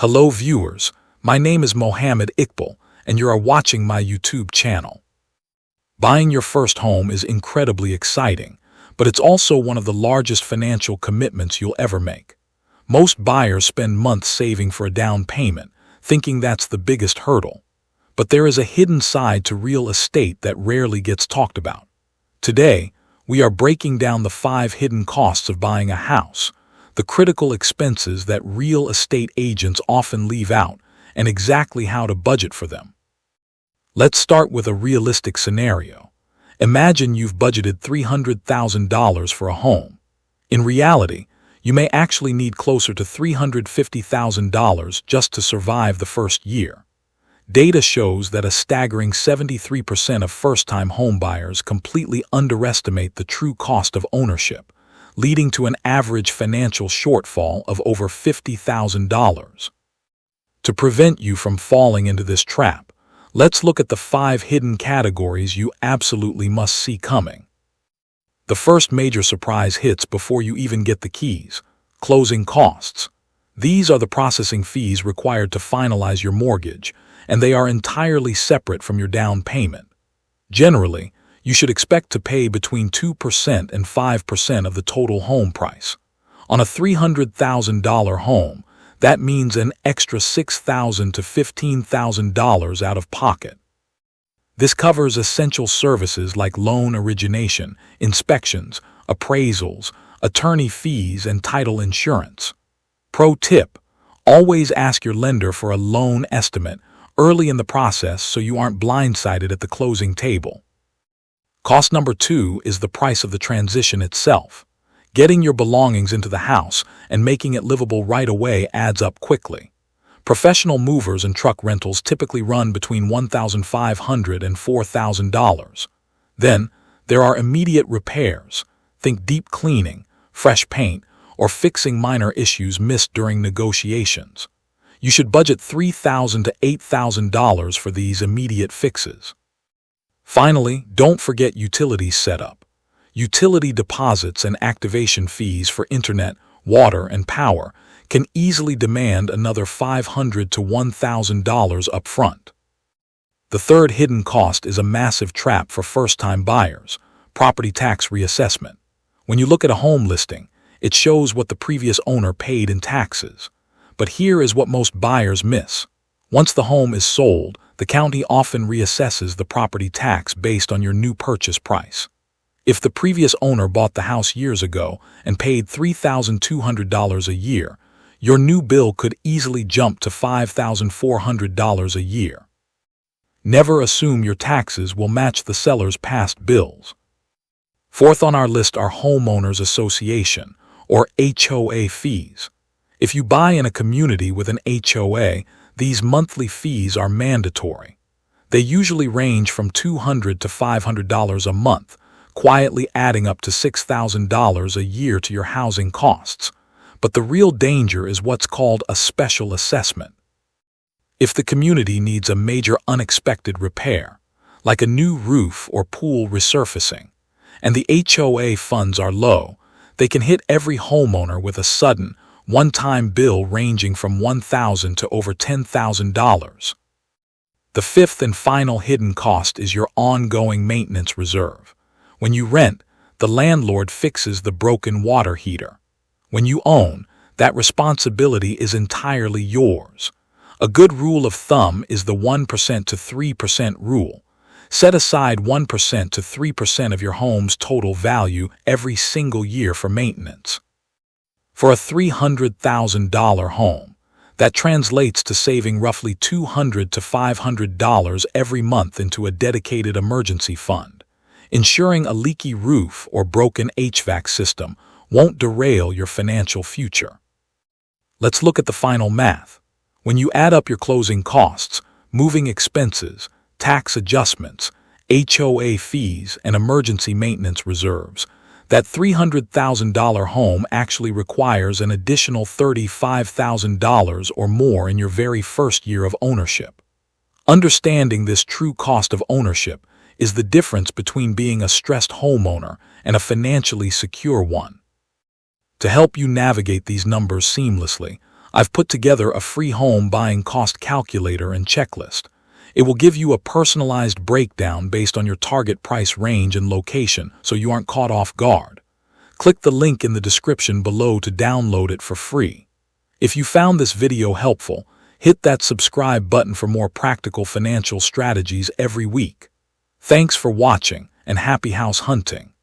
Hello viewers, my name is Mohammed Iqbal and you are watching my YouTube channel. Buying your first home is incredibly exciting, but it's also one of the largest financial commitments you'll ever make. Most buyers spend months saving for a down payment, thinking that's the biggest hurdle. But there is a hidden side to real estate that rarely gets talked about. Today, we are breaking down the 5 hidden costs of buying a house, the critical expenses that real estate agents often leave out, and exactly how to budget for them. Let's start with a realistic scenario. Imagine you've budgeted $300,000 for a home. In reality, you may actually need closer to $350,000 just to survive the first year. Data shows that a staggering 73% of first-time homebuyers completely underestimate the true cost of ownership, leading to an average financial shortfall of over $50,000. To prevent you from falling into this trap, let's look at the 5 hidden categories you absolutely must see coming. The first major surprise hits before you even get the keys: closing costs. These are the processing fees required to finalize your mortgage, and they are entirely separate from your down payment. Generally, you should expect to pay between 2% and 5% of the total home price. On a $300,000 home, that means an extra $6,000 to $15,000 out of pocket. This covers essential services like loan origination, inspections, appraisals, attorney fees, and title insurance. Pro tip: always ask your lender for a loan estimate early in the process so you aren't blindsided at the closing table. Cost number 2 is the price of the transition itself. Getting your belongings into the house and making it livable right away adds up quickly. Professional movers and truck rentals typically run between $1,500 and $4,000. Then, there are immediate repairs. Think deep cleaning, fresh paint, or fixing minor issues missed during negotiations. You should budget $3,000 to $8,000 for these immediate fixes. Finally, don't forget utilities setup. Utility deposits and activation fees for internet, water, and power can easily demand another $500 to $1,000 upfront. The third hidden cost is a massive trap for first-time buyers: property tax reassessment. When you look at a home listing, it shows what the previous owner paid in taxes. But here is what most buyers miss. Once the home is sold, the county often reassesses the property tax based on your new purchase price. If the previous owner bought the house years ago and paid $3,200 a year, your new bill could easily jump to $5,400 a year. Never assume your taxes will match the seller's past bills. Fourth on our list are homeowners association, or HOA fees. If you buy in a community with an HOA, these monthly fees are mandatory. They usually range from $200 to $500 a month, quietly adding up to $6,000 a year to your housing costs. But the real danger is what's called a special assessment. If the community needs a major unexpected repair, like a new roof or pool resurfacing, and the HOA funds are low, they can hit every homeowner with a sudden, one-time bill ranging from $1,000 to over $10,000. The fifth and final hidden cost is your ongoing maintenance reserve. When you rent, the landlord fixes the broken water heater. When you own, that responsibility is entirely yours. A good rule of thumb is the 1% to 3% rule. Set aside 1% to 3% of your home's total value every single year for maintenance. For a $300,000 home, that translates to saving roughly $200 to $500 every month into a dedicated emergency fund. Ensuring a leaky roof or broken HVAC system won't derail your financial future. Let's look at the final math. When you add up your closing costs, moving expenses, tax adjustments, HOA fees, and emergency maintenance reserves, that $300,000 home actually requires an additional $35,000 or more in your very first year of ownership. Understanding this true cost of ownership is the difference between being a stressed homeowner and a financially secure one. To help you navigate these numbers seamlessly, I've put together a free home buying cost calculator and checklist. It will give you a personalized breakdown based on your target price range and location, so you aren't caught off guard. Click the link in the description below to download it for free. If you found this video helpful, hit that subscribe button for more practical financial strategies every week. Thanks for watching, and happy house hunting.